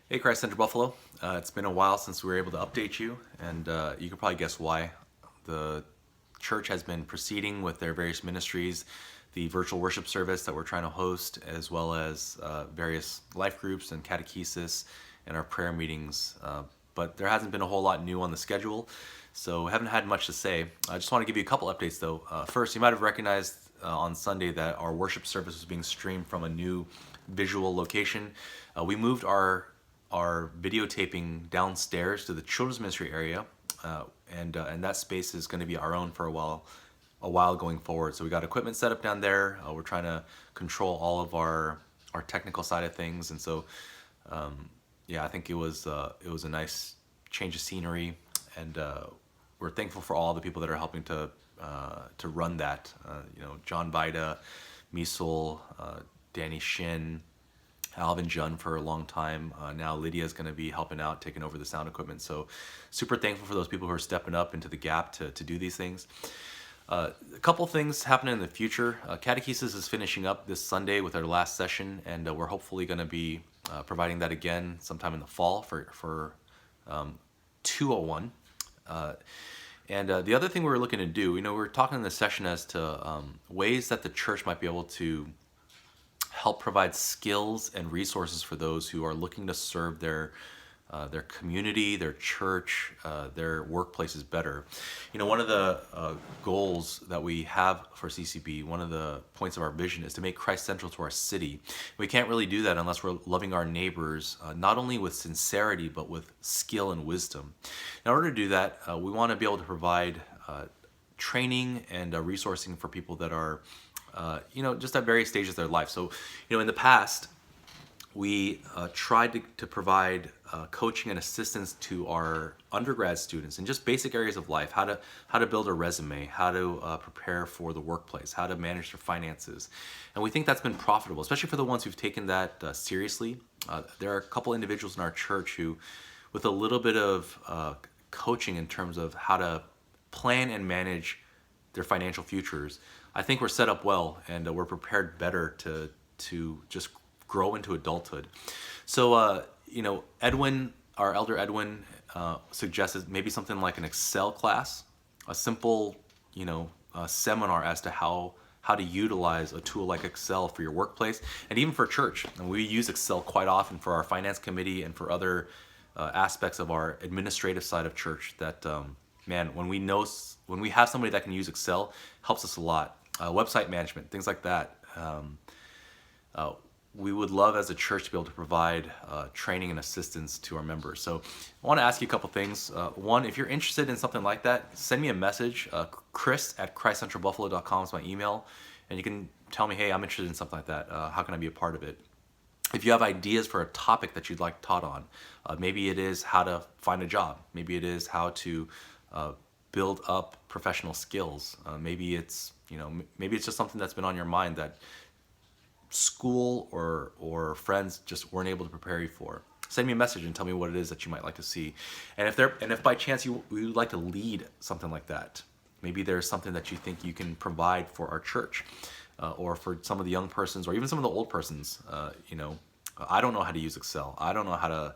Hey, Christ Center Buffalo. It's been a while since we were able to update you, and you can probably guess why. The church has been proceeding with their various ministries, the virtual worship service that we're trying to host, as well as various life groups and catechesis and our prayer meetings. But there hasn't been a whole lot new on the schedule, so haven't had much to say. I just want to give you a couple updates though. First, you might have recognized on Sunday that our worship service was being streamed from a new visual location. We moved our videotaping downstairs to the children's ministry area, and that space is going to be our own for a while going forward. So we got equipment set up down there. We're trying to control all of our technical side of things, and so yeah, I think it was a nice change of scenery, and we're thankful for all the people that are helping to run that. John Vida, Misul, Danny Shin, Alvin Jun for a long time. Now Lydia is going to be helping out, taking over the sound equipment. So super thankful for those people who are stepping up into the gap to do these things. A couple things happening in the future. Catechesis is finishing up this Sunday with our last session, and we're hopefully going to be providing that again sometime in the fall for 201. And the other thing we were looking to do, we were talking in this session as to ways that the church might be able to help provide skills and resources for those who are looking to serve their community, their church, their workplaces better. One of the goals that we have for CCB, one of the points of our vision is to make Christ central to our city. We can't really do that unless we're loving our neighbors, not only with sincerity, but with skill and wisdom. In order to do that, we want to be able to provide training and resourcing for people that are just at various stages of their life. So, in the past, we tried to provide coaching and assistance to our undergrad students in just basic areas of life: how to build a resume, how to prepare for the workplace, how to manage their finances, and we think that's been profitable, especially for the ones who've taken that seriously. There are a couple individuals in our church who, with a little bit of coaching in terms of how to plan and manage their financial futures, I think we're set up well, and we're prepared better to just grow into adulthood. So, Edwin, our elder Edwin, suggested maybe something like an Excel class, a simple, seminar as to how to utilize a tool like Excel for your workplace and even for church. And we use Excel quite often for our finance committee and for other aspects of our administrative side of church. That man, when we have somebody that can use Excel, helps us a lot. Website management, things like that. We would love as a church to be able to provide training and assistance to our members. So I want to ask you a couple things. One, if you're interested in something like that, send me a message. Chris@christcentralbuffalo.com is my email, and you can tell me, hey, I'm interested in something like that. How can I be a part of it? If you have ideas for a topic that you'd like taught on, maybe it is how to find a job. Maybe it is how to build up professional skills. Maybe it's just something that's been on your mind that school or friends just weren't able to prepare you for. Send me a message and tell me what it is that you might like to see. And if by chance you would like to lead something like that, maybe there's something that you think you can provide for our church, or for some of the young persons, or even some of the old persons. I don't know how to use Excel. I don't know how to.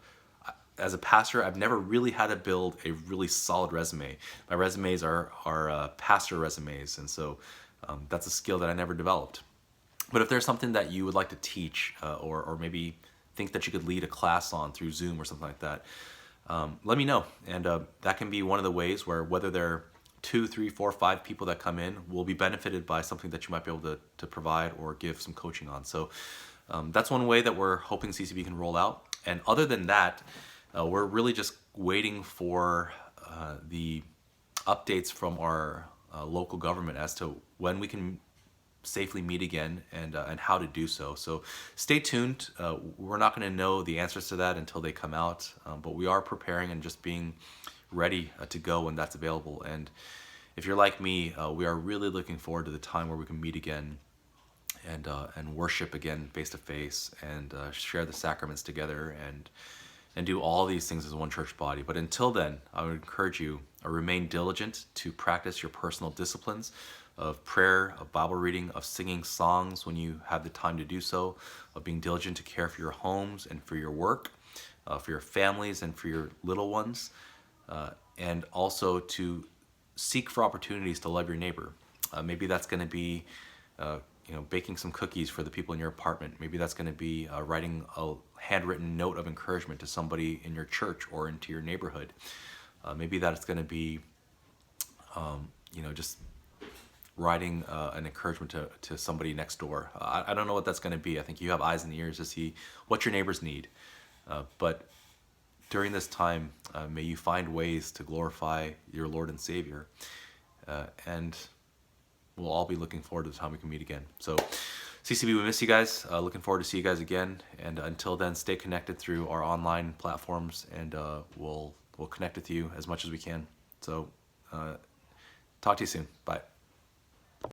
As a pastor, I've never really had to build a really solid resume. My resumes are pastor resumes, and so that's a skill that I never developed. But if there's something that you would like to teach, or maybe think that you could lead a class on through Zoom or something like that, let me know. And that can be one of the ways where, whether they're 2, 3, 4, 5 people that come in, will be benefited by something that you might be able to provide or give some coaching on. So that's one way that we're hoping CCB can roll out. And other than that, we're really just waiting for the updates from our local government as to when we can safely meet again, and how to do so. So stay tuned. We're not going to know the answers to that until they come out, but we are preparing and just being ready to go when that's available. And if you're like me, we are really looking forward to the time where we can meet again and worship again face to face, and share the sacraments together, and do all these things as one church body. But until then, I would encourage you to remain diligent to practice your personal disciplines, of prayer, of Bible reading, of singing songs when you have the time to do so, of being diligent to care for your homes and for your work, for your families and for your little ones, and also to seek for opportunities to love your neighbor. Maybe that's going to be baking some cookies for the people in your apartment. Maybe that's going to be writing a handwritten note of encouragement to somebody in your church or into your neighborhood. Maybe that's going to be, just writing an encouragement to somebody next door. I don't know what that's going to be. I think you have eyes and ears to see what your neighbors need. But during this time, may you find ways to glorify your Lord and Savior. And we'll all be looking forward to the time we can meet again. So, CCB, we miss you guys. Looking forward to see you guys again. And until then, stay connected through our online platforms, and we'll connect with you as much as we can. So, talk to you soon. Bye.